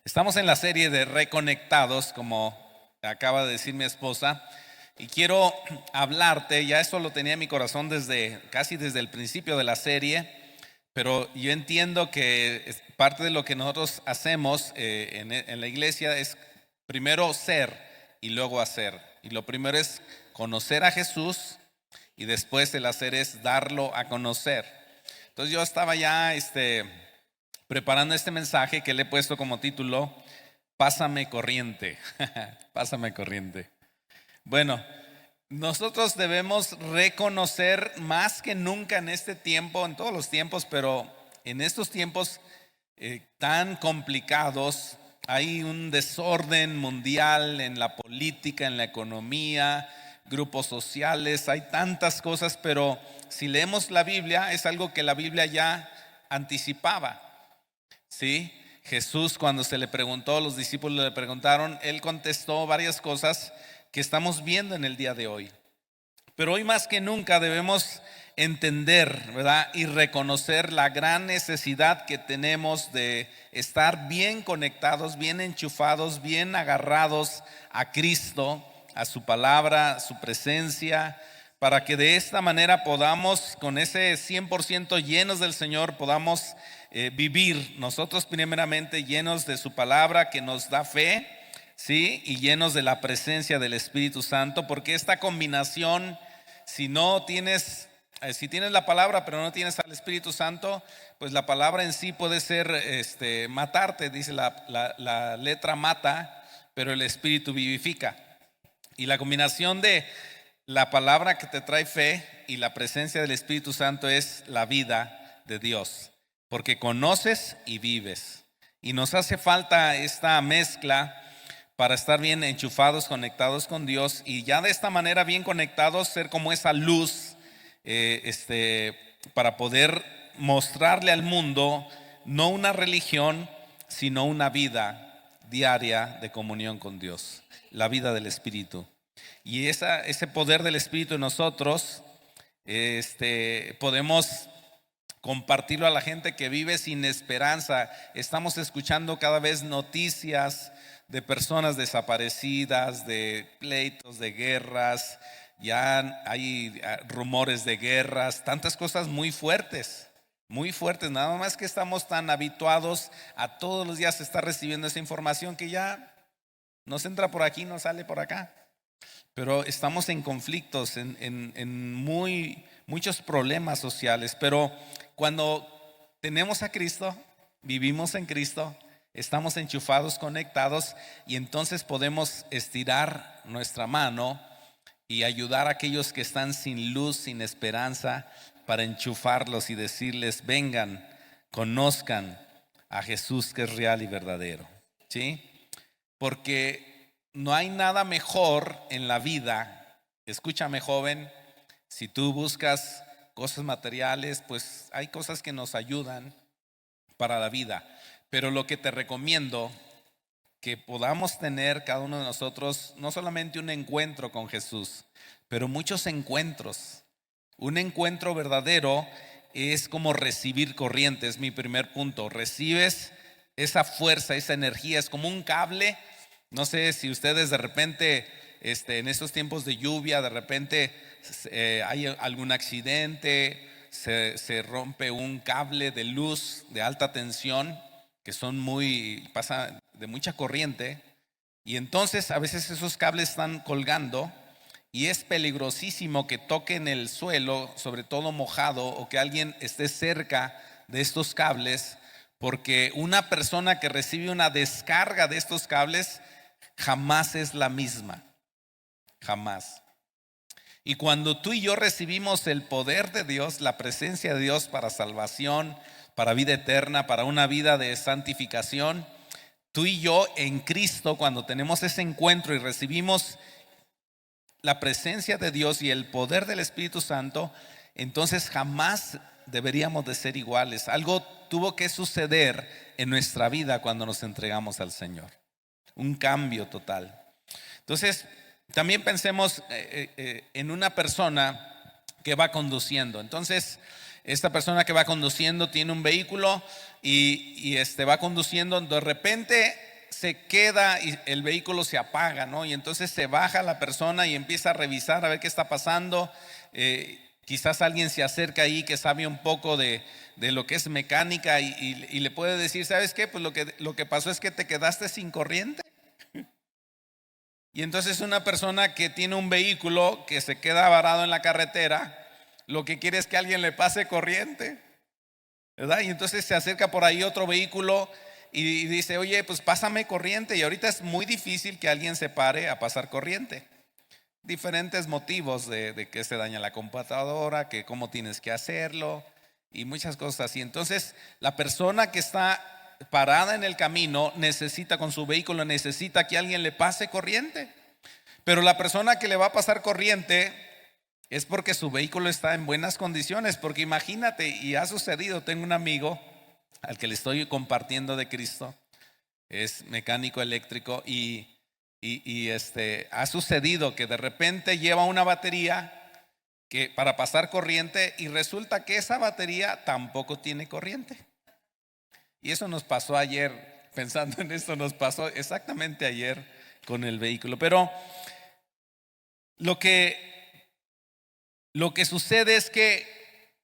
Estamos en la serie de Reconectados, como acaba de decir mi esposa, y quiero hablarte, ya esto lo tenía en mi corazón casi desde el principio de la serie, pero yo entiendo que parte de lo que nosotros hacemos en la iglesia es primero ser y luego hacer. Y lo primero es conocer a Jesús y después el hacer es darlo a conocer. Entonces yo estaba ya preparando este mensaje que le he puesto como título, Pásame corriente. Pásame corriente. Bueno, nosotros debemos reconocer más que nunca en este tiempo, en todos los tiempos, pero en estos tiempos tan complicados, hay un desorden mundial en la política, en la economía, grupos sociales, hay tantas cosas, pero si leemos la Biblia, es algo que la Biblia ya anticipaba. ¿Sí? Jesús, cuando se le preguntó, los discípulos le preguntaron, él contestó varias cosas que estamos viendo en el día de hoy. Pero hoy más que nunca debemos entender, ¿verdad? Y reconocer la gran necesidad que tenemos de estar bien conectados, bien enchufados, bien agarrados a Cristo, a su palabra, a su presencia, para que de esta manera podamos, con ese 100% llenos del Señor, podamos vivir nosotros primeramente llenos de su palabra que nos da fe, ¿sí? Y llenos de la presencia del Espíritu Santo, porque esta combinación, si tienes la palabra pero no tienes al Espíritu Santo, pues la palabra en sí puede ser matarte, dice la letra mata, pero el Espíritu vivifica. Y la combinación de la palabra que te trae fe y la presencia del Espíritu Santo es la vida de Dios, porque conoces y vives. Y nos hace falta esta mezcla para estar bien enchufados, conectados con Dios, y ya de esta manera bien conectados, ser como esa luz para poder mostrarle al mundo no una religión, sino una vida diaria de comunión con Dios, la vida del Espíritu. Y ese poder del Espíritu en nosotros, podemos compartirlo a la gente que vive sin esperanza. Estamos escuchando cada vez noticias de personas desaparecidas, de pleitos, de guerras. Ya hay rumores de guerras, tantas cosas muy fuertes, nada más que estamos tan habituados a todos los días estar recibiendo esa información que ya nos entra por aquí, nos sale por acá. Pero estamos en conflictos, en muchos problemas sociales. Pero cuando tenemos a Cristo, vivimos en Cristo, estamos enchufados, conectados, y entonces podemos estirar nuestra mano y ayudar a aquellos que están sin luz, sin esperanza, para enchufarlos y decirles: vengan, conozcan a Jesús, que es real y verdadero. ¿Sí? Porque no hay nada mejor en la vida. Escúchame, joven, si tú buscas cosas materiales, pues hay cosas que nos ayudan para la vida. Pero lo que te recomiendo, que podamos tener cada uno de nosotros, no solamente un encuentro con Jesús, pero muchos encuentros. Un encuentro verdadero es como recibir corriente, es mi primer punto. Recibes esa fuerza, esa energía, es como un cable. No sé si ustedes de repente, en estos tiempos de lluvia, de repente hay algún accidente, se rompe un cable de luz de alta tensión, que pasa de mucha corriente, y entonces a veces esos cables están colgando y es peligrosísimo que toquen el suelo, sobre todo mojado, o que alguien esté cerca de estos cables, porque una persona que recibe una descarga de estos cables jamás es la misma, jamás. Y cuando tú y yo recibimos el poder de Dios, la presencia de Dios para salvación, para vida eterna, para una vida de santificación, tú y yo en Cristo, cuando tenemos ese encuentro y recibimos la presencia de Dios y el poder del Espíritu Santo, entonces jamás deberíamos de ser iguales. Algo tuvo que suceder en nuestra vida cuando nos entregamos al Señor. Un cambio total. Entonces, también pensemos en una persona que va conduciendo. Entonces, esta persona que va conduciendo tiene un vehículo y va conduciendo. De repente se queda y el vehículo se apaga, ¿no? Y entonces se baja la persona y empieza a revisar a ver qué está pasando. Quizás alguien se acerca ahí que sabe un poco de lo que es mecánica y le puede decir, ¿sabes qué? Pues lo que pasó es que te quedaste sin corriente. Y entonces una persona que tiene un vehículo que se queda varado en la carretera, lo que quiere es que alguien le pase corriente, ¿verdad? Y entonces se acerca por ahí otro vehículo y dice, oye, pues pásame corriente. Y ahorita es muy difícil que alguien se pare a pasar corriente. Diferentes motivos de que se daña la computadora, que cómo tienes que hacerlo y muchas cosas así. Entonces la persona que está parada en el camino necesita, con su vehículo, necesita que alguien le pase corriente. Pero la persona que le va a pasar corriente es porque su vehículo está en buenas condiciones. Porque imagínate, y ha sucedido, tengo un amigo al que le estoy compartiendo de Cristo, es mecánico eléctrico y ha sucedido que de repente lleva una batería que para pasar corriente y resulta que esa batería tampoco tiene corriente. Y eso nos pasó ayer, pensando en esto, nos pasó exactamente ayer con el vehículo. Pero lo que sucede es que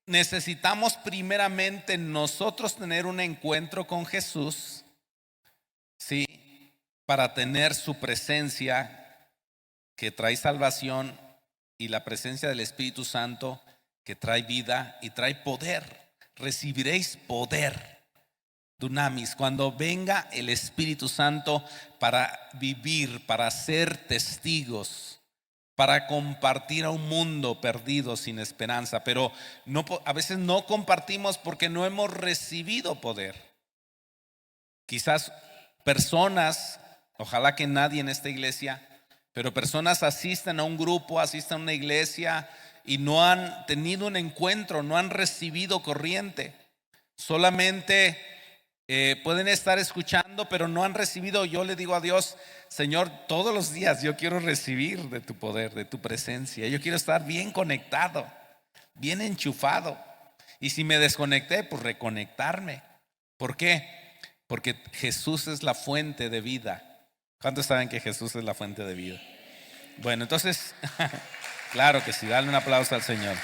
necesitamos primeramente nosotros tener un encuentro con Jesús, ¿sí? Para tener su presencia que trae salvación y la presencia del Espíritu Santo que trae vida y trae poder. Recibiréis poder, dunamis, cuando venga el Espíritu Santo para vivir, para ser testigos, para compartir a un mundo perdido sin esperanza. Pero a veces no compartimos porque no hemos recibido poder. Quizás personas, ojalá que nadie en esta iglesia, pero personas asisten a un grupo, asisten a una iglesia y no han tenido un encuentro, no han recibido corriente. Solamente pueden estar escuchando, pero no han recibido. Yo le digo a Dios, Señor, todos los días yo quiero recibir de tu poder, de tu presencia. Yo quiero estar bien conectado, bien enchufado. Y si me desconecté, pues reconectarme. ¿Por qué? Porque Jesús es la fuente de vida. ¿Cuántos saben que Jesús es la fuente de vida? Bueno, entonces, claro que sí, dale un aplauso al Señor.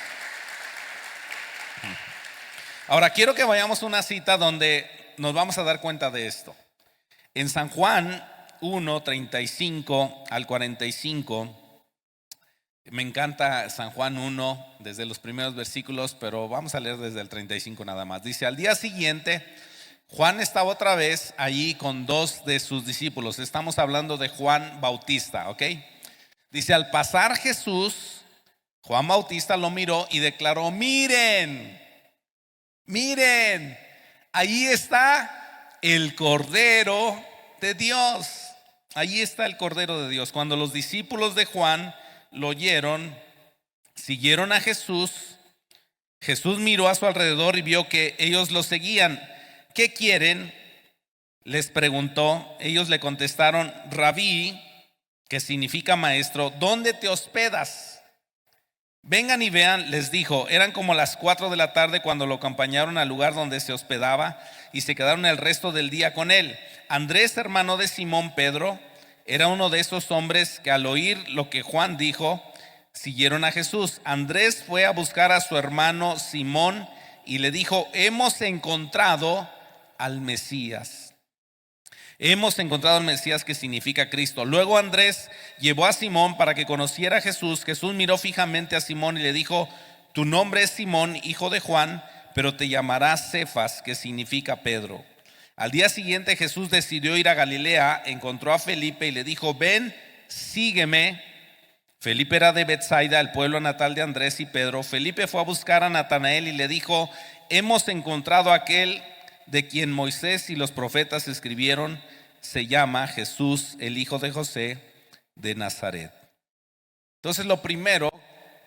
Ahora quiero que vayamos a una cita donde nos vamos a dar cuenta de esto. En San Juan 1, 35 al 45, me encanta San Juan 1 desde los primeros versículos, pero vamos a leer desde el 35 nada más. Dice, al día siguiente, Juan estaba otra vez allí con dos de sus discípulos. Estamos hablando de Juan Bautista, ¿ok? Dice, al pasar Jesús, Juan Bautista lo miró y declaró, miren, ahí está el Cordero de Dios. Ahí está el Cordero de Dios. Cuando los discípulos de Juan lo oyeron, siguieron a Jesús. Jesús miró a su alrededor y vio que ellos lo seguían. ¿Qué quieren?, les preguntó. Ellos le contestaron, Rabí, que significa maestro, ¿dónde te hospedas? Vengan y vean, les dijo. Eran como las 4 de la tarde cuando lo acompañaron al lugar donde se hospedaba y se quedaron el resto del día con él. Andrés, hermano de Simón Pedro, era uno de esos hombres que al oír lo que Juan dijo, siguieron a Jesús. Andrés fue a buscar a su hermano Simón y le dijo, hemos encontrado al Mesías. Hemos encontrado al Mesías, que significa Cristo. Luego Andrés llevó a Simón para que conociera a Jesús. Jesús miró fijamente a Simón y le dijo, tu nombre es Simón, hijo de Juan, pero te llamarás Cefas, que significa Pedro. Al día siguiente Jesús decidió ir a Galilea, encontró a Felipe y le dijo, ven, sígueme. Felipe era de Betsaida, el pueblo natal de Andrés y Pedro. Felipe fue a buscar a Natanael y le dijo, hemos encontrado a aquel de quien Moisés y los profetas escribieron, se llama Jesús, el hijo de José de Nazaret. Entonces lo primero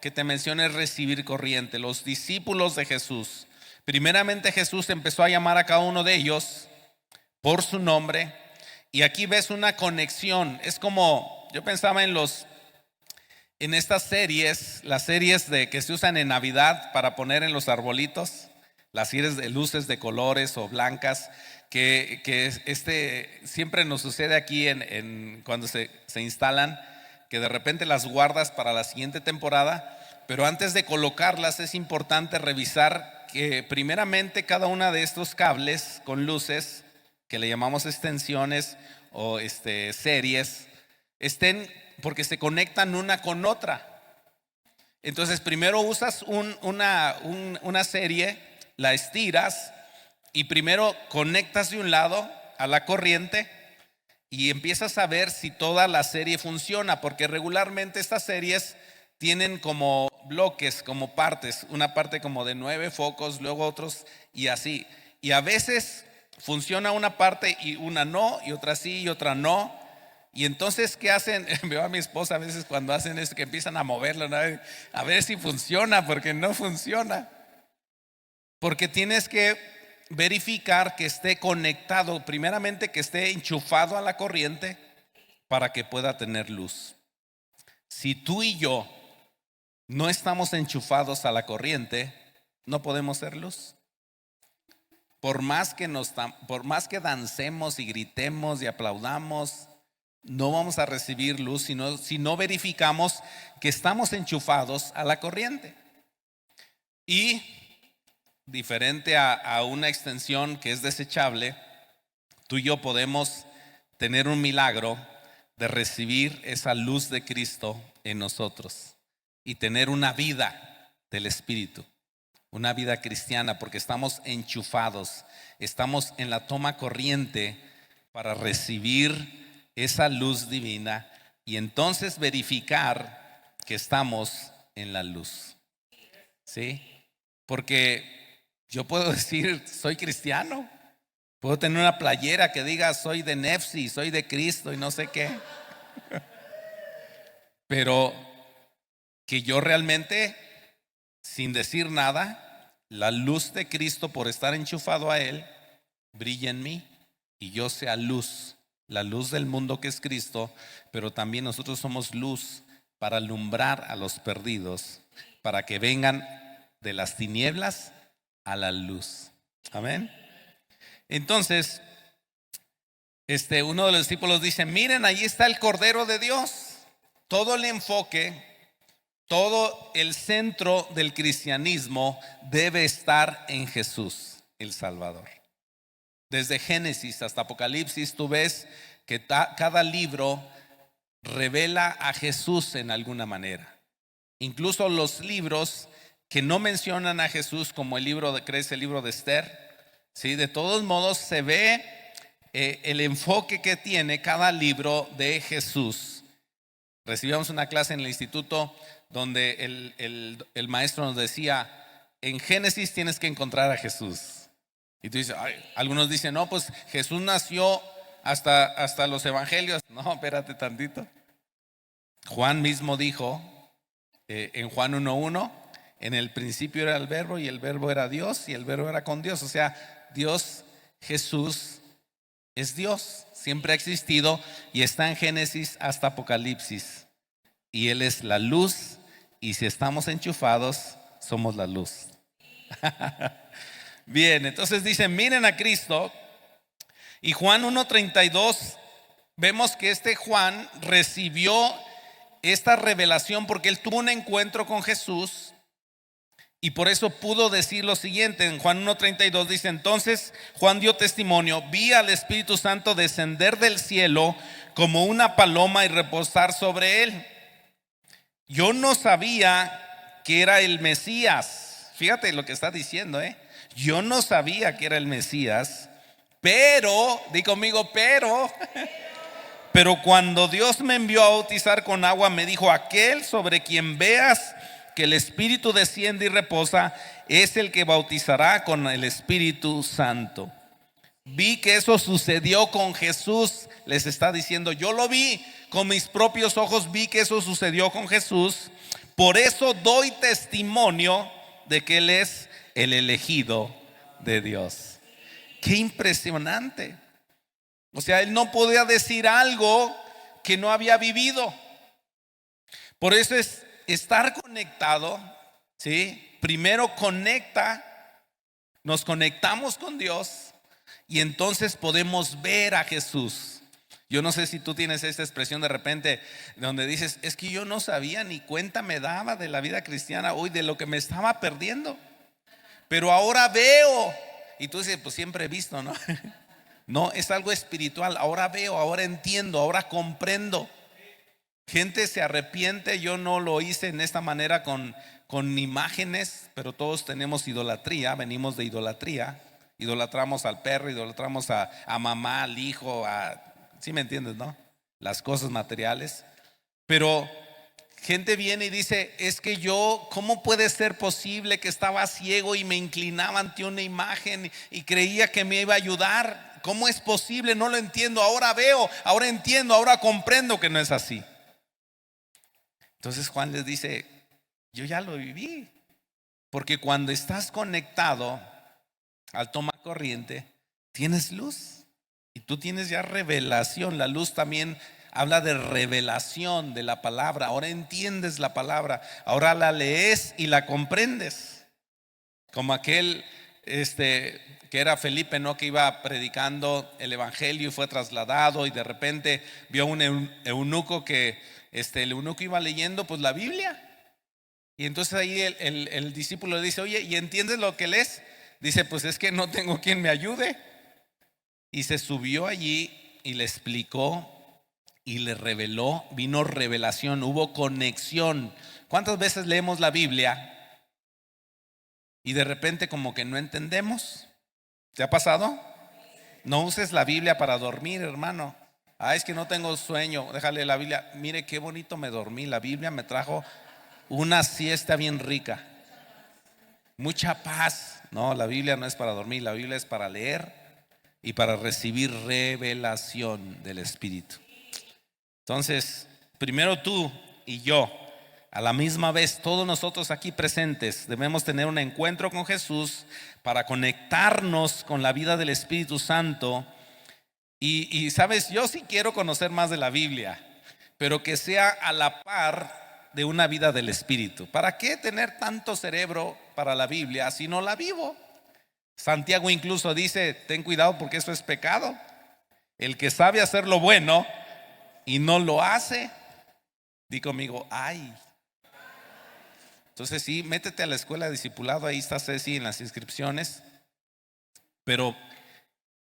que te menciono es recibir corriente. Los discípulos de Jesús, primeramente Jesús empezó a llamar a cada uno de ellos por su nombre, y aquí ves una conexión. Es como, yo pensaba en estas series, las series que se usan en Navidad para poner en los arbolitos, las series de luces de colores o blancas, siempre nos sucede aquí cuando se instalan, que de repente las guardas para la siguiente temporada, pero antes de colocarlas es importante revisar que primeramente cada una de estos cables con luces, que le llamamos extensiones o series, estén, porque se conectan una con otra. Entonces primero usas una serie, la estiras y primero conectas de un lado a la corriente y empiezas a ver si toda la serie funciona, porque regularmente estas series tienen como bloques, como partes, una parte como de 9 focos, luego otros y así. Y a veces funciona una parte y una no, y otra sí y otra no. Y entonces, ¿qué hacen? Veo a mi esposa a veces cuando hacen esto, que empiezan a moverlo, ¿no? A ver si funciona, porque no funciona. Porque tienes que verificar que esté conectado, primeramente que esté enchufado a la corriente para que pueda tener luz. Si tú y yo no estamos enchufados a la corriente, no podemos ser luz. Por más que dancemos y gritemos y aplaudamos, no vamos a recibir luz si no verificamos que estamos enchufados a la corriente. Y diferente a una extensión que es desechable, tú y yo podemos tener un milagro de recibir esa luz de Cristo en nosotros y tener una vida del Espíritu, una vida cristiana, porque estamos enchufados, estamos en la toma corriente para recibir esa luz divina y entonces verificar que estamos en la luz. ¿Sí? Porque yo puedo decir, soy cristiano. Puedo tener una playera que diga, soy de Nefsi, soy de Cristo y no sé qué. Pero que yo realmente, sin decir nada, la luz de Cristo, por estar enchufado a Él, brilla en mí y yo sea luz, la luz del mundo que es Cristo, pero también nosotros somos luz para alumbrar a los perdidos, para que vengan de las tinieblas a la luz. Amén. Entonces, uno de los discípulos dice, miren, ahí está el Cordero de Dios. Todo el enfoque, todo el centro del cristianismo debe estar en Jesús, el Salvador. Desde Génesis hasta Apocalipsis, tú ves que cada libro revela a Jesús en alguna manera. Incluso los libros que no mencionan a Jesús, como el libro de Esther, ¿sí? De todos modos se ve el enfoque que tiene cada libro de Jesús. Recibíamos una clase en el instituto donde el maestro nos decía, en Génesis tienes que encontrar a Jesús. Y tú dices, algunos dicen, no, pues Jesús nació hasta los evangelios. No, espérate tantito. Juan mismo dijo en Juan 1:1, en el principio era el verbo y el verbo era Dios y el verbo era con Dios. O sea, Dios, Jesús es Dios, siempre ha existido y está en Génesis hasta Apocalipsis. Y Él es la luz y si estamos enchufados, somos la luz. Bien, entonces dicen, miren a Cristo. Y Juan 1:32, vemos que Juan recibió esta revelación porque él tuvo un encuentro con Jesús y por eso pudo decir lo siguiente. En Juan 1:32 dice, entonces Juan dio testimonio, vi al Espíritu Santo descender del cielo como una paloma y reposar sobre él. Yo no sabía que era el Mesías. Fíjate lo que está diciendo, Yo no sabía que era el Mesías, pero, di conmigo, pero cuando Dios me envió a bautizar con agua, me dijo, aquel sobre quien veas que el Espíritu desciende y reposa, es el que bautizará con el Espíritu Santo. Vi que eso sucedió con Jesús, les está diciendo, yo lo vi con mis propios ojos, vi que eso sucedió con Jesús. Por eso doy testimonio de que Él es el elegido de Dios. Qué impresionante. O sea, él no podía decir algo que no había vivido. Por eso es estar conectado, ¿sí? Primero nos conectamos con Dios y entonces podemos ver a Jesús. Yo no sé si tú tienes esta expresión de repente donde dices, es que yo no sabía ni cuenta me daba de la vida cristiana hoy, de lo que me estaba perdiendo, pero ahora veo. Y tú dices, pues siempre he visto, ¿no? No, es algo espiritual. Ahora veo, ahora entiendo, ahora comprendo. Gente se arrepiente. Yo no lo hice en esta manera con imágenes, pero todos tenemos idolatría, venimos de idolatría. Idolatramos al perro, idolatramos a mamá, al hijo, ¿sí me entiendes, no? Las cosas materiales. Pero gente viene y dice, es que yo, ¿cómo puede ser posible que estaba ciego y me inclinaba ante una imagen y creía que me iba a ayudar? ¿Cómo es posible? No lo entiendo. Ahora veo, ahora entiendo, ahora comprendo que no es así. Entonces Juan les dice, yo ya lo viví. Porque cuando estás conectado al toma corriente, tienes luz. Y tú tienes ya revelación. La luz también habla de revelación de la palabra. Ahora entiendes la palabra. Ahora la lees y la comprendes. Como aquel que era Felipe, ¿no? Que iba predicando el evangelio y fue trasladado y de repente vio a un eunuco que el eunuco iba leyendo pues la Biblia. Y entonces ahí el discípulo le dice, oye, ¿y entiendes lo que lees? Dice, pues es que no tengo quien me ayude. Y se subió allí y le explicó y le reveló, vino revelación, hubo conexión. ¿Cuántas veces leemos la Biblia y de repente como que no entendemos? ¿Te ha pasado? No uses la Biblia para dormir, hermano. Es que no tengo sueño, déjale la Biblia. Mire qué bonito me dormí. La Biblia me trajo una siesta bien rica, mucha paz. No, la Biblia no es para dormir, la Biblia es para leer y para recibir revelación del Espíritu. Entonces, primero tú y yo, a la misma vez, todos nosotros aquí presentes, debemos tener un encuentro con Jesús para conectarnos con la vida del Espíritu Santo. Y sabes, yo sí quiero conocer más de la Biblia, pero que sea a la par de una vida del Espíritu. ¿Para qué tener tanto cerebro para la Biblia si no la vivo? Santiago incluso dice, ten cuidado porque eso es pecado. El que sabe hacer lo bueno y no lo hace, di conmigo, ay. Entonces sí, métete a la escuela de discipulado, ahí está Ceci en las inscripciones. Pero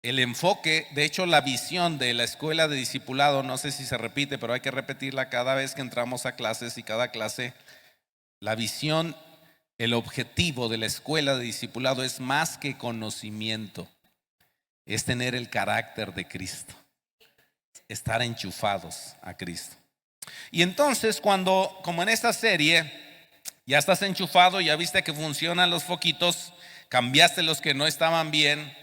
el enfoque, de hecho la visión de la escuela de discipulado, no sé si se repite, pero hay que repetirla cada vez que entramos a clases y cada clase. La visión, el objetivo de la escuela de discipulado es más que conocimiento, es tener el carácter de Cristo, estar enchufados a Cristo. Y entonces cuando, como en esta serie, ya estás enchufado, ya viste que funcionan los foquitos, cambiaste los que no estaban bien,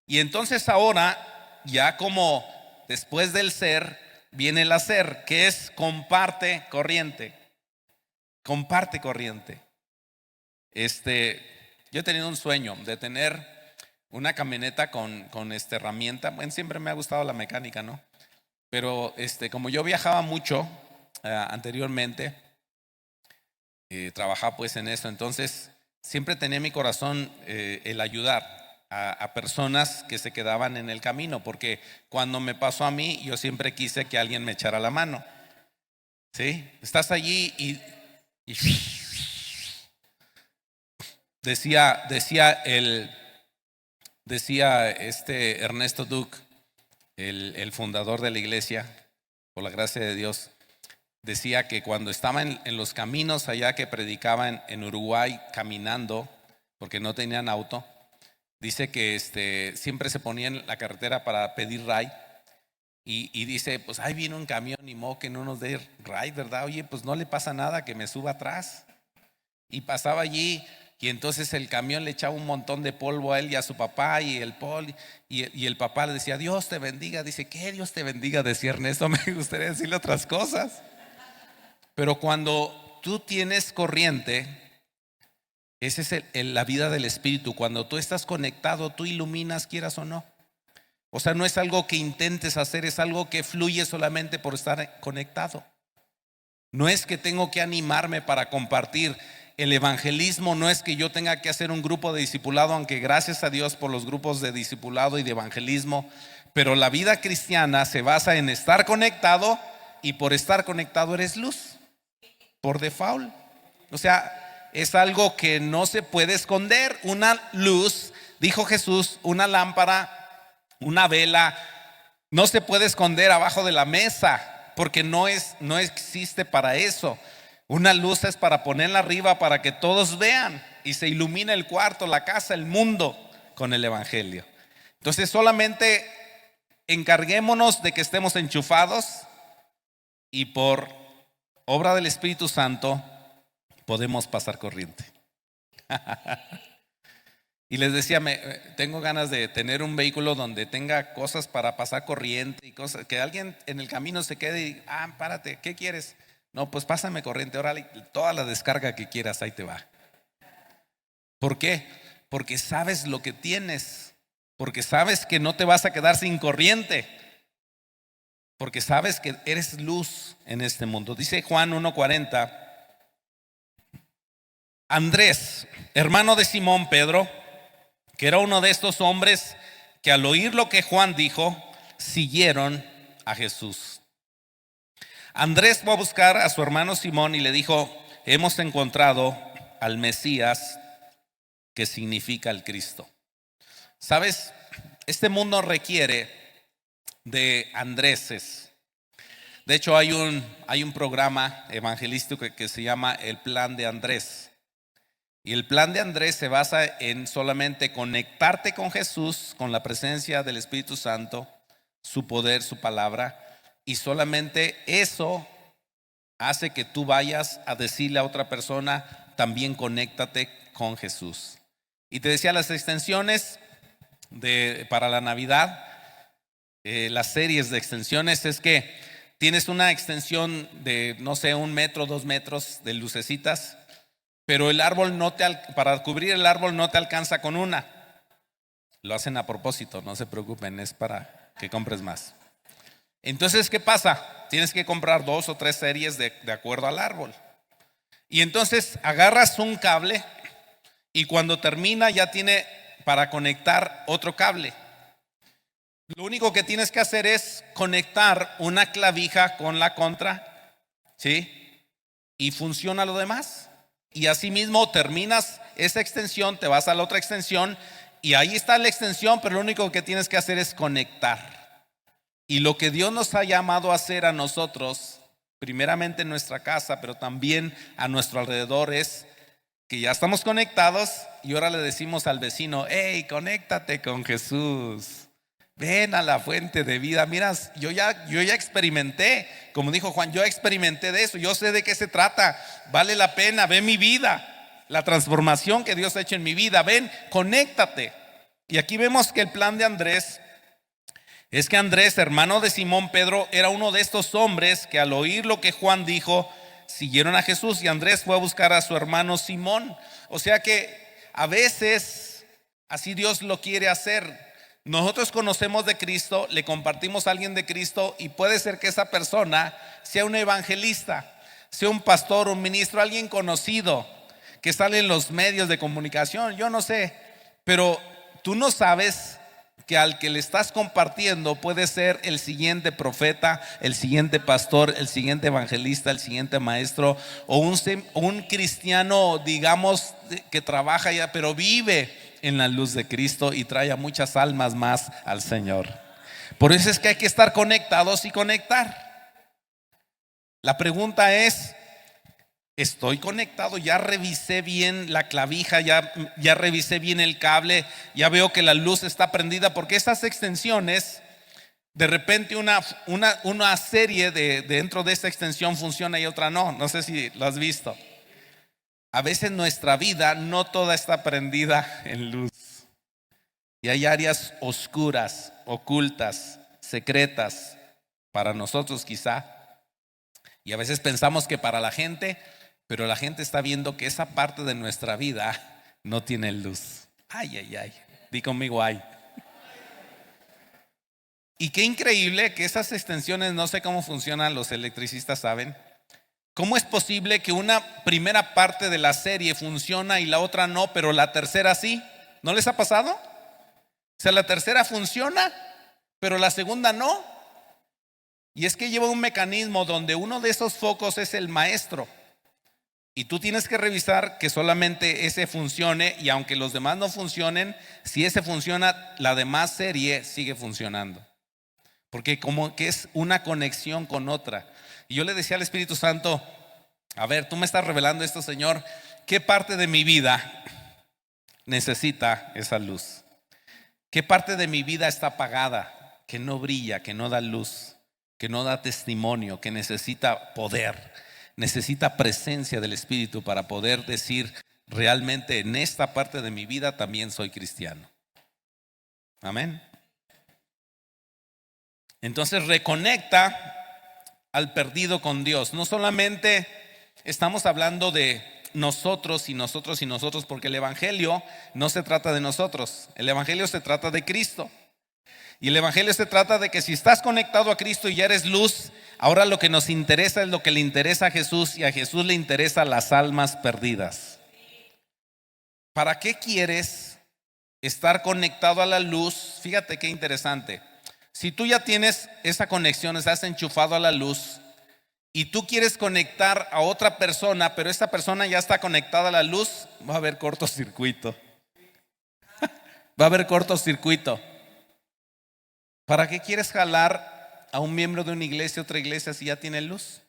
y entonces ahora, ya como después del ser, viene el hacer, que es comparte corriente. Comparte corriente. Yo he tenido un sueño de tener una camioneta con herramienta. Bueno, siempre me ha gustado la mecánica, ¿no? Pero como yo viajaba mucho anteriormente, trabajaba pues en eso, entonces siempre tenía en mi corazón el ayudar a personas que se quedaban en el camino, porque cuando me pasó a mí, yo siempre quise que alguien me echara la mano. ¿Sí? Estás allí y decía Ernesto Duke, el fundador de la iglesia, por la gracia de Dios, decía que cuando estaba en los caminos allá que predicaban en Uruguay caminando, porque no tenían auto, dice que siempre se ponía en la carretera para pedir ray y dice, pues ahí viene un camión y modo que no nos dé ray, ¿verdad? Oye, pues no le pasa nada, que me suba atrás. Y pasaba allí y entonces el camión le echaba un montón de polvo a él y a su papá y el papá le decía, Dios te bendiga. Dice, ¿qué Dios te bendiga? Decía Ernesto, me gustaría decirle otras cosas. Pero cuando tú tienes corriente, esa es la vida del Espíritu. Cuando tú estás conectado, tú iluminas, quieras o no. O sea, no es algo que intentes hacer, es algo que fluye solamente por estar conectado. No es que tengo que animarme para compartir. el evangelismo no es que yo tenga que hacer un grupo de discipulado, aunque gracias a Dios por los grupos de discipulado y de evangelismo, pero la vida cristiana se basa en estar conectado, y por estar conectado eres luz, por default. O sea, es algo que no se puede esconder. Una luz, dijo Jesús, una lámpara, una vela, no se puede esconder abajo de la mesa, porque no existe para eso. Una luz es para ponerla arriba para que todos vean y se ilumine el cuarto, la casa, el mundo con el evangelio. Entonces solamente encarguémonos de que estemos enchufados, y por obra del Espíritu Santo podemos pasar corriente. Y les decía, tengo ganas de tener un vehículo donde tenga cosas para pasar corriente y cosas, que alguien en el camino se quede y, párate, ¿qué quieres? No, pues pásame corriente, órale, toda la descarga que quieras, ahí te va. ¿Por qué? Porque sabes lo que tienes, porque sabes que no te vas a quedar sin corriente, porque sabes que eres luz en este mundo. Dice Juan 1:40, Andrés, hermano de Simón Pedro, que era uno de estos hombres que al oír lo que Juan dijo, siguieron a Jesús. Andrés fue a buscar a su hermano Simón y le dijo, hemos encontrado al Mesías, que significa el Cristo. ¿Sabes? Este mundo requiere de Andréses. De hecho, hay un programa evangelístico que se llama El Plan de Andrés. Y el plan de Andrés se basa en solamente conectarte con Jesús, con la presencia del Espíritu Santo, su poder, su palabra, y solamente eso hace que tú vayas a decirle a otra persona, también conéctate con Jesús. Y te decía, las extensiones para la Navidad, las series de extensiones, es que tienes una extensión de, no sé, 1 metro, 2 metros de lucecitas, pero el árbol para cubrir el árbol no te alcanza con una. Lo hacen a propósito, no se preocupen, es para que compres más. Entonces, ¿qué pasa? Tienes que comprar 2 o 3 series de acuerdo al árbol. Y entonces agarras un cable y cuando termina ya tiene para conectar otro cable. Lo único que tienes que hacer es conectar una clavija con la contra, ¿sí? Y funciona lo demás. Y así mismo terminas esa extensión, te vas a la otra extensión y ahí está la extensión, pero lo único que tienes que hacer es conectar. Y lo que Dios nos ha llamado a hacer a nosotros, primeramente en nuestra casa, pero también a nuestro alrededor, es que ya estamos conectados y ahora le decimos al vecino, hey, conéctate con Jesús. Ven a la fuente de vida. Mira, yo ya experimenté, como dijo Juan, yo experimenté de eso, yo sé de qué se trata, vale la pena, ve mi vida, la transformación que Dios ha hecho en mi vida, ven, conéctate. Y aquí vemos que el plan de Andrés es que Andrés, hermano de Simón Pedro, era uno de estos hombres que al oír lo que Juan dijo, siguieron a Jesús, y Andrés fue a buscar a su hermano Simón. O sea que a veces así Dios lo quiere hacer. Nosotros conocemos de Cristo, le compartimos a alguien de Cristo y puede ser que esa persona sea un evangelista, sea un pastor, un ministro, alguien conocido que sale en los medios de comunicación, yo no sé, pero tú no sabes que al que le estás compartiendo puede ser el siguiente profeta, el siguiente pastor, el siguiente evangelista, el siguiente maestro, o un cristiano, digamos, que trabaja ya, pero vive en la luz de Cristo y trae a muchas almas más al Señor. Por eso es que hay que estar conectados y conectar. La pregunta es, ¿estoy conectado? Ya revisé bien la clavija, ya revisé bien el cable, ya veo que la luz está prendida, porque estas extensiones, de repente una serie dentro de esta extensión funciona y otra no. No sé si lo has visto. A veces nuestra vida no toda está prendida en luz. Y hay áreas oscuras, ocultas, secretas, para nosotros quizá. Y a veces pensamos que para la gente, pero la gente está viendo que esa parte de nuestra vida no tiene luz. Ay, ay, ay. Di conmigo, ay. Y qué increíble que esas extensiones, no sé cómo funcionan, los electricistas saben, ¿Cómo es posible que una primera parte de la serie funciona y la otra no, pero la tercera sí? ¿No les ha pasado? O sea, la tercera funciona, pero la segunda no. Y es que lleva un mecanismo donde uno de esos focos es el maestro. Y tú tienes que revisar que solamente ese funcione, y aunque los demás no funcionen, si ese funciona, la demás serie sigue funcionando. Porque como que es una conexión con otra. Y yo le decía al Espíritu Santo, a ver, tú me estás revelando esto, Señor, ¿qué parte de mi vida necesita esa luz? ¿Qué parte de mi vida está apagada, que no brilla, que no da luz, que no da testimonio, que necesita poder, necesita presencia del Espíritu para poder decir realmente en esta parte de mi vida también soy cristiano? Amén. Entonces reconecta al perdido con Dios. No solamente estamos hablando de nosotros y nosotros y nosotros, porque el Evangelio no se trata de nosotros, el Evangelio se trata de Cristo. Y el Evangelio se trata de que si estás conectado a Cristo y ya eres luz, ahora lo que nos interesa es lo que le interesa a Jesús, y a Jesús le interesa las almas perdidas. ¿Para qué quieres estar conectado a la luz? Fíjate qué interesante. Si tú ya tienes esa conexión, estás enchufado a la luz, y tú quieres conectar a otra persona, pero esta persona ya está conectada a la luz, va a haber cortocircuito. Va a haber cortocircuito. ¿Para qué quieres jalar a un miembro de una iglesia a otra iglesia si ya tiene luz?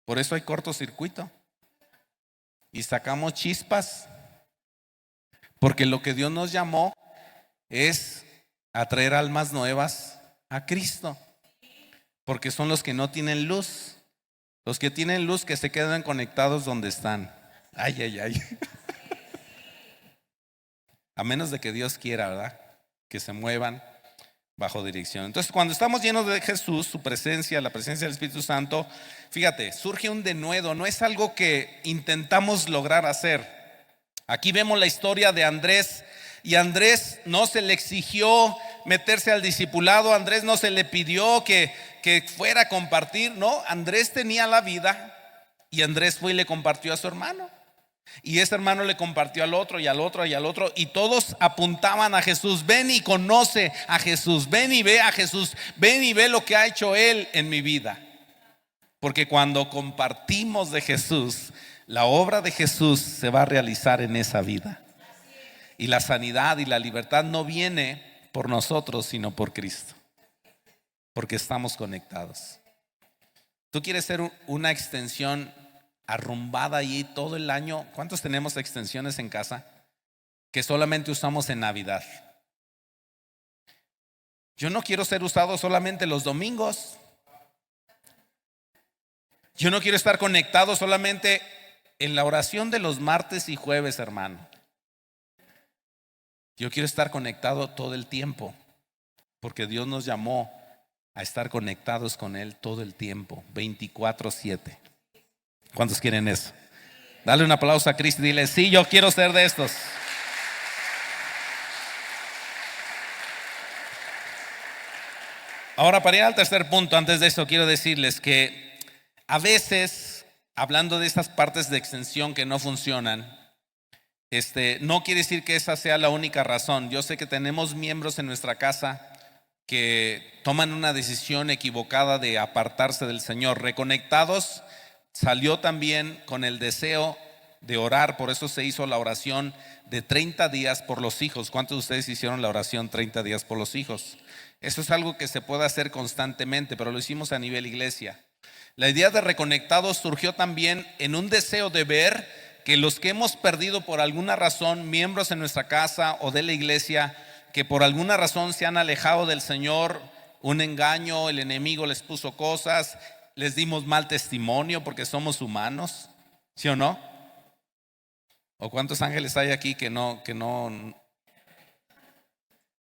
Por eso hay cortocircuito. Y sacamos chispas. Porque lo que Dios nos llamó es a traer almas nuevas a Cristo. Porque son los que no tienen luz. Los que tienen luz, que se quedan conectados donde están. Ay, ay, ay. A menos de que Dios quiera, ¿verdad? Que se muevan bajo dirección. Entonces, cuando estamos llenos de Jesús, su presencia, la presencia del Espíritu Santo, fíjate, surge un denuedo. No es algo que intentamos lograr hacer. Aquí vemos la historia de Andrés. Y Andrés no se le exigió meterse al discipulado. Andrés no se le pidió que fuera a compartir. No, Andrés tenía la vida, y Andrés fue y le compartió a su hermano. Y ese hermano le compartió al otro y al otro y al otro, y todos apuntaban a Jesús. Ven y conoce a Jesús, ven y ve a Jesús, ven y ve lo que ha hecho Él en mi vida. Porque cuando compartimos de Jesús, la obra de Jesús se va a realizar en esa vida. Y la sanidad y la libertad no viene por nosotros, sino por Cristo, porque estamos conectados. ¿Tú quieres ser una extensión arrumbada ahí todo el año? ¿Cuántos tenemos extensiones en casa que solamente usamos en Navidad? Yo no quiero ser usado solamente los domingos. Yo no quiero estar conectado solamente en la oración de los martes y jueves, hermano. Yo quiero estar conectado todo el tiempo, porque Dios nos llamó a estar conectados con Él todo el tiempo, 24/7. ¿Cuántos quieren eso? Dale un aplauso a Cristo y dile: sí, yo quiero ser de estos. Ahora, para ir al tercer punto, antes de eso quiero decirles que a veces, hablando de estas partes de extensión que no funcionan, no quiere decir que esa sea la única razón. Yo sé que tenemos miembros en nuestra casa que toman una decisión equivocada de apartarse del Señor. Reconectados salió también con el deseo de orar, por eso se hizo la oración de 30 días por los hijos. ¿Cuántos de ustedes hicieron la oración 30 días por los hijos? Eso es algo que se puede hacer constantemente, pero lo hicimos a nivel iglesia. La idea de reconectados surgió también en un deseo de ver que los que hemos perdido por alguna razón, miembros en nuestra casa o de la iglesia, que por alguna razón se han alejado del Señor, un engaño, el enemigo les puso cosas, les dimos mal testimonio porque somos humanos, ¿sí o no? ¿O cuántos ángeles hay aquí que no?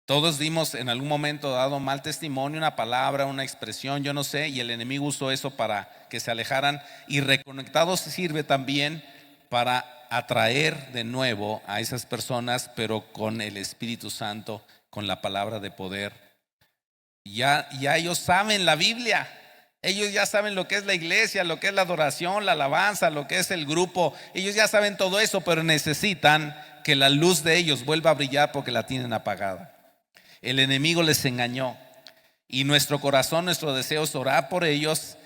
Todos dimos en algún momento dado mal testimonio, una palabra, una expresión, yo no sé, y el enemigo usó eso para que se alejaran. Y reconectados sirve también para atraer de nuevo a esas personas, pero con el Espíritu Santo, con la palabra de poder. Ya ellos saben la Biblia, Ellos ya saben lo que es la iglesia, lo que es la adoración, la alabanza, lo que es el grupo. Ellos ya saben todo eso, pero necesitan que la luz de ellos vuelva a brillar porque la tienen apagada. El enemigo les engañó y nuestro corazón, nuestro deseo es orar por ellos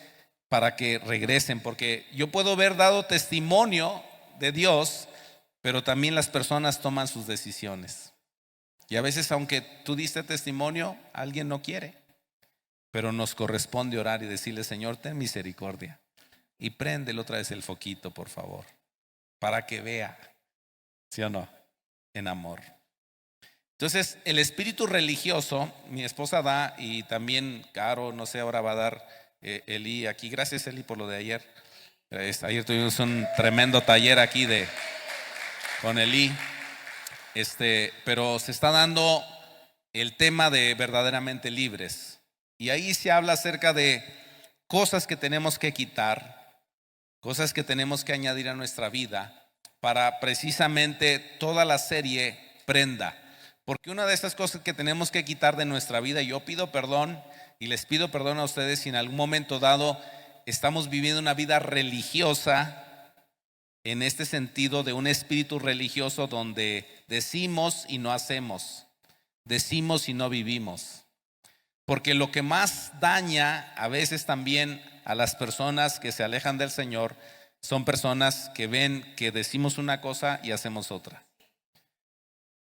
para que regresen, porque yo puedo haber dado testimonio de Dios, pero también las personas toman sus decisiones. Y a veces, aunque tú diste testimonio, alguien no quiere, pero nos corresponde orar y decirle: Señor, ten misericordia y préndele otra vez el foquito, por favor, para que vea, ¿sí o no? En amor. Entonces, el espíritu religioso, mi esposa da, y también Caro, no sé, ahora va a dar Eli aquí. Gracias, Eli, por lo de ayer. Ayer tuvimos un tremendo taller aquí con Eli. Pero se está dando el tema de verdaderamente libres. Y ahí se habla acerca de cosas que tenemos que quitar, cosas que tenemos que añadir a nuestra vida para precisamente toda la serie prenda. Porque una de estas cosas que tenemos que quitar de nuestra vida, y yo pido perdón y les pido perdón a ustedes si en algún momento dado estamos viviendo una vida religiosa, en este sentido de un espíritu religioso donde decimos y no hacemos, decimos y no vivimos. Porque lo que más daña a veces también a las personas que se alejan del Señor son personas que ven que decimos una cosa y hacemos otra.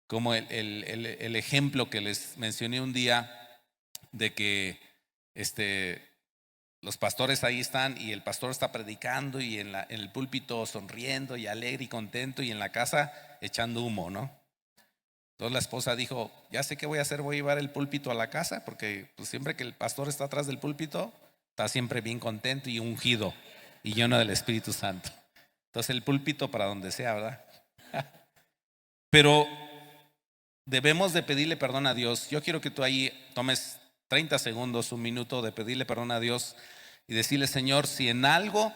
Como el ejemplo que les mencioné un día de que los pastores ahí están y el pastor está predicando y en el púlpito sonriendo y alegre y contento, y en la casa echando humo, ¿no? Entonces la esposa dijo: ya sé qué voy a hacer, voy a llevar el púlpito a la casa, porque pues siempre que el pastor está atrás del púlpito está siempre bien contento y ungido y lleno del Espíritu Santo. Entonces el púlpito para donde sea, ¿verdad? Pero debemos de pedirle perdón a Dios. Yo quiero que tú ahí tomes 30 segundos, un minuto de pedirle perdón a Dios y decirle: Señor, si en algo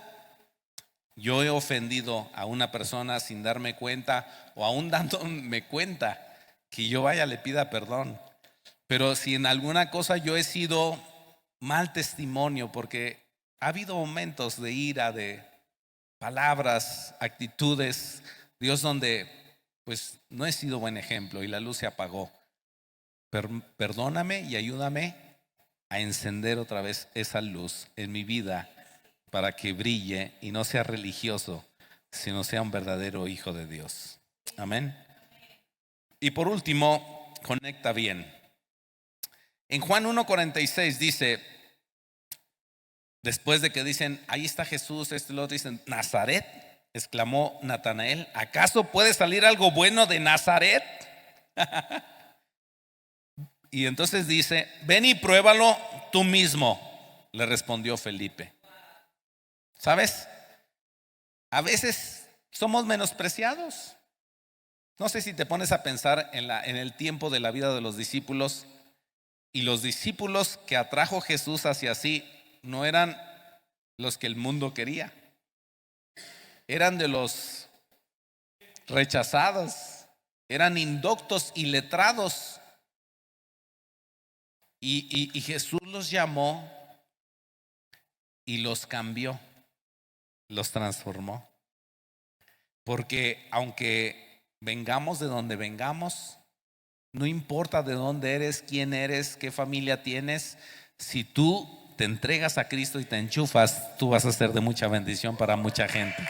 yo he ofendido a una persona sin darme cuenta, o aún dándome cuenta, que yo vaya le pida perdón. Pero si en alguna cosa yo he sido mal testimonio, porque ha habido momentos de ira, de palabras, actitudes, Dios, donde pues no he sido buen ejemplo y la luz se apagó. Perdóname y ayúdame a encender otra vez esa luz en mi vida para que brille y no sea religioso, sino sea un verdadero hijo de Dios. Amén. Y por último, conecta bien. En Juan 1:46 dice, después de que dicen: ahí está Jesús, lo dicen: Nazaret, exclamó Natanael, ¿acaso puede salir algo bueno de Nazaret? Y entonces dice: ven y pruébalo tú mismo, le respondió Felipe. ¿Sabes? A veces somos menospreciados. No sé si te pones a pensar en el tiempo de la vida de los discípulos, y los discípulos que atrajo Jesús hacia sí no eran los que el mundo quería, eran de los rechazados, eran indoctos y letrados. Y Jesús los llamó y los cambió, los transformó. Porque aunque vengamos de donde vengamos, no importa de dónde eres, quién eres, qué familia tienes, si tú te entregas a Cristo y te enchufas, tú vas a ser de mucha bendición para mucha gente.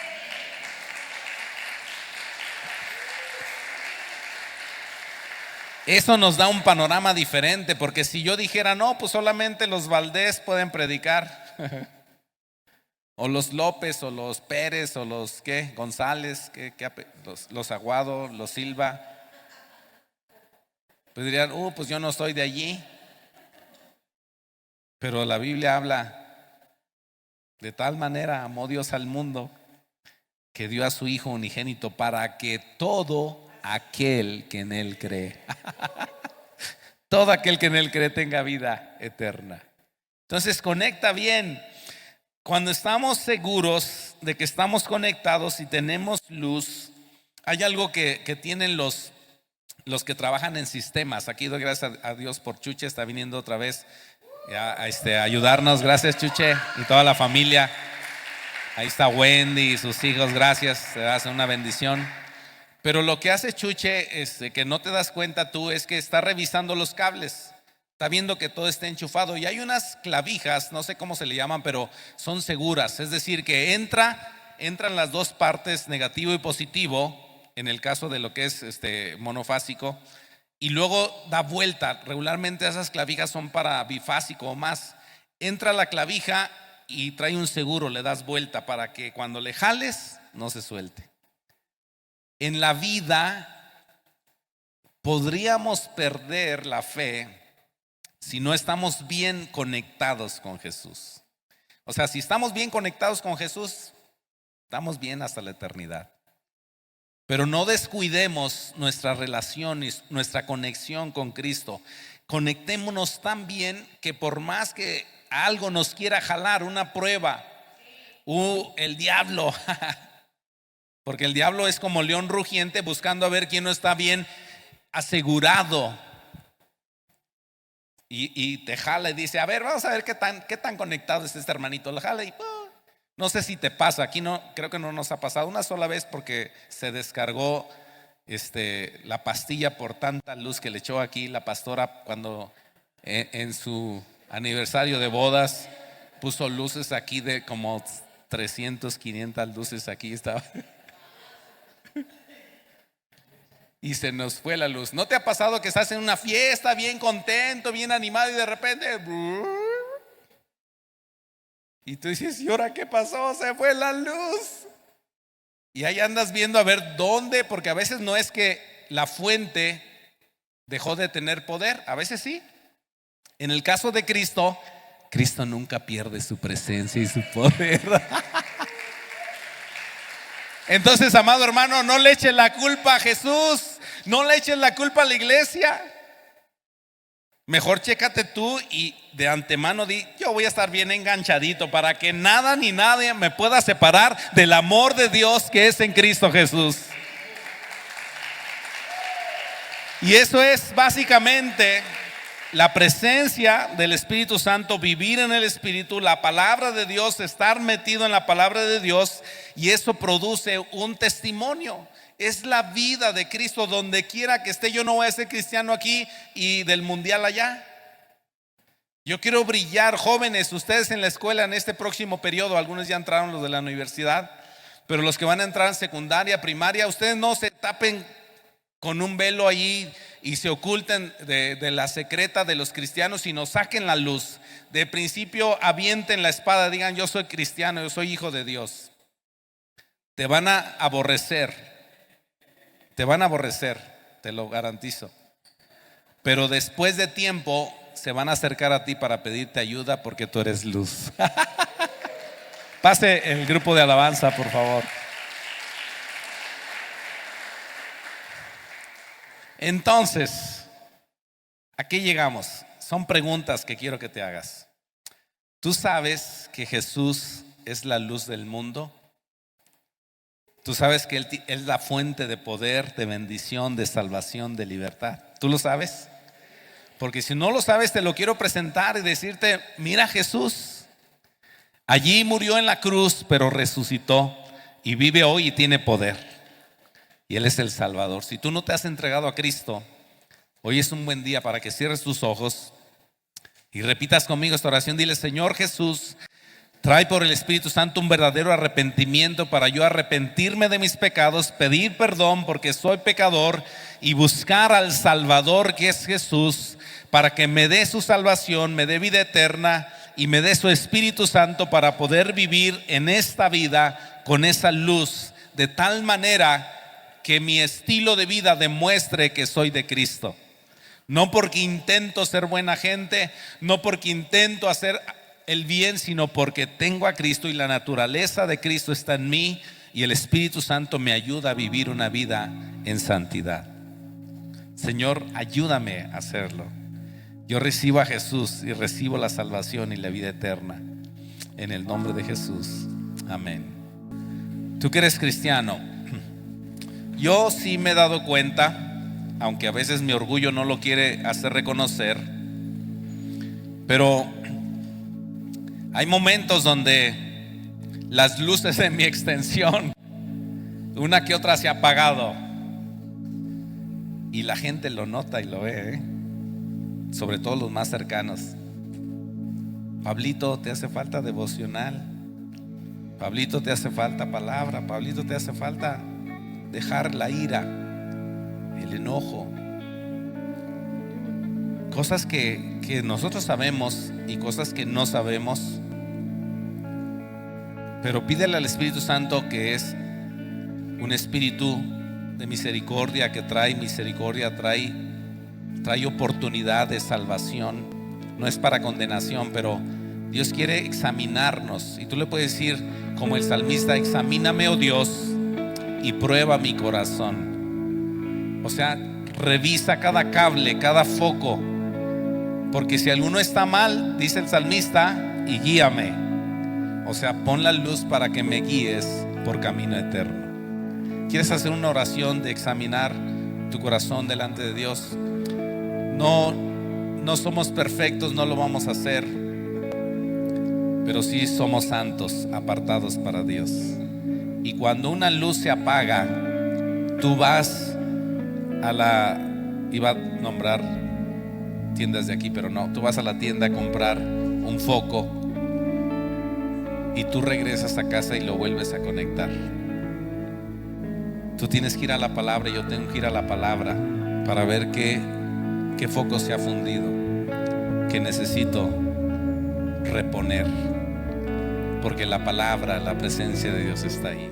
Eso nos da un panorama diferente, porque si yo dijera: no, pues solamente los Valdés pueden predicar, o los López, o los Pérez, o los González, los Aguado, los Silva, pues dirían: pues yo no soy de allí. Pero la Biblia habla: de tal manera amó Dios al mundo que dio a su Hijo unigénito para que todo aquel que en Él cree, todo aquel que en Él cree tenga vida eterna. Entonces conecta bien. Cuando estamos seguros de que estamos conectados y tenemos luz, hay algo que tienen los que trabajan en sistemas. Aquí doy gracias a Dios por Chuche, está viniendo otra vez ya, ayudarnos. Gracias, Chuche, y toda la familia. Ahí está Wendy y sus hijos, gracias, te hace una bendición. Pero lo que hace Chuche, que no te das cuenta tú, es que está revisando los cables. Está viendo que todo esté enchufado. Y hay unas clavijas, no sé cómo se le llaman, pero son seguras. Es decir, que entran las dos partes, negativo y positivo, en el caso de lo que es monofásico, y luego da vuelta. Regularmente esas clavijas son para bifásico o más. Entra la clavija y trae un seguro, le das vuelta para que cuando le jales no se suelte. En la vida podríamos perder la fe si no estamos bien conectados con Jesús. O sea, si estamos bien conectados con Jesús, estamos bien hasta la eternidad. Pero no descuidemos nuestra relación y nuestra conexión con Cristo. Conectémonos tan bien que por más que algo nos quiera jalar, una prueba, el diablo, porque el diablo es como león rugiente buscando a ver quién no está bien asegurado, y te jala y dice: a ver, vamos a ver qué tan conectado es este hermanito. Lo jala y no sé si te pasa, aquí no, creo que no nos ha pasado una sola vez, porque se descargó la pastilla por tanta luz que le echó aquí la pastora cuando en su aniversario de bodas puso luces aquí de como 300, 500 luces aquí estaba. Y se nos fue la luz. ¿No te ha pasado que estás en una fiesta bien contento, bien animado, y de repente y tú dices: ¿y ahora qué pasó? Se fue la luz. Y ahí andas viendo a ver dónde, porque a veces no es que la fuente dejó de tener poder, a veces sí. En el caso de Cristo, Cristo nunca pierde su presencia y su poder. Entonces, amado hermano, no le eches la culpa a Jesús, no le eches la culpa a la iglesia. Mejor chécate tú y de antemano di: yo voy a estar bien enganchadito para que nada ni nadie me pueda separar del amor de Dios que es en Cristo Jesús. Y eso es básicamente la presencia del Espíritu Santo, vivir en el Espíritu, la palabra de Dios, estar metido en la palabra de Dios, y eso produce un testimonio. Es la vida de Cristo donde quiera que esté. Yo no voy a ser cristiano aquí y del mundial allá. Yo quiero brillar. Jóvenes, ustedes en la escuela en este próximo periodo, algunos ya entraron, los de la universidad, pero los que van a entrar en secundaria, primaria, ustedes no se tapen con un velo allí y se oculten de la secreta de los cristianos, sino saquen la luz. De principio avienten la espada, digan: yo soy cristiano, yo soy hijo de Dios. Te van a aborrecer, te lo garantizo. Pero después de tiempo se van a acercar a ti para pedirte ayuda, porque tú eres luz. Pase el grupo de alabanza, por favor. Entonces, ¿a qué llegamos? Son preguntas que quiero que te hagas. ¿Tú sabes que Jesús es la luz del mundo? ¿Tú sabes que Él es la fuente de poder, de bendición, de salvación, de libertad? ¿Tú lo sabes? Porque si no lo sabes, te lo quiero presentar y decirte: mira, Jesús allí murió en la cruz, pero resucitó y vive hoy y tiene poder. Y Él es el Salvador. Si tú no te has entregado a Cristo, hoy es un buen día para que cierres tus ojos y repitas conmigo esta oración. Dile: Señor Jesús, trae por el Espíritu Santo un verdadero arrepentimiento para yo arrepentirme de mis pecados, pedir perdón porque soy pecador, y buscar al Salvador, que es Jesús, para que me dé su salvación, me dé vida eterna y me dé su Espíritu Santo para poder vivir en esta vida con esa luz, de tal manera que mi estilo de vida demuestre que soy de Cristo. No porque intento ser buena gente, no porque intento hacer el bien, sino porque tengo a Cristo y la naturaleza de Cristo está en mí, y el Espíritu Santo me ayuda a vivir una vida en santidad. Señor, ayúdame a hacerlo. Yo recibo a Jesús y recibo la salvación y la vida eterna. En el nombre de Jesús. Amén. Tú que eres cristiano, yo sí me he dado cuenta, aunque a veces mi orgullo no lo quiere hacer reconocer, Pero hay momentos donde las luces de mi extensión, una que otra se ha apagado, y la gente lo nota y lo ve, sobre todo los más cercanos. Pablito, te hace falta devocional. Pablito, te hace falta palabra. Pablito, te hace falta dejar la ira, el enojo. Cosas que nosotros sabemos y cosas que no sabemos. Pero pídele al Espíritu Santo, que es un espíritu de misericordia, que trae misericordia, trae oportunidad de salvación. No es para condenación, pero Dios quiere examinarnos. Y tú le puedes decir, como el salmista: examíname, oh Dios, y prueba mi corazón. O sea, revisa cada cable, cada foco, porque si alguno está mal, dice el salmista, y guíame. O sea, pon la luz para que me guíes por camino eterno. ¿Quieres hacer una oración de examinar tu corazón delante de Dios? No somos perfectos, no lo vamos a hacer, pero sí somos santos, apartados para Dios. Y cuando una luz se apaga, tú vas iba a nombrar tiendas de aquí, pero no, tú vas a la tienda a comprar un foco y tú regresas a casa y lo vuelves a conectar. Tú tienes que ir a la palabra y yo tengo que ir a la palabra para ver qué foco se ha fundido, que necesito reponer, porque la palabra, la presencia de Dios está ahí.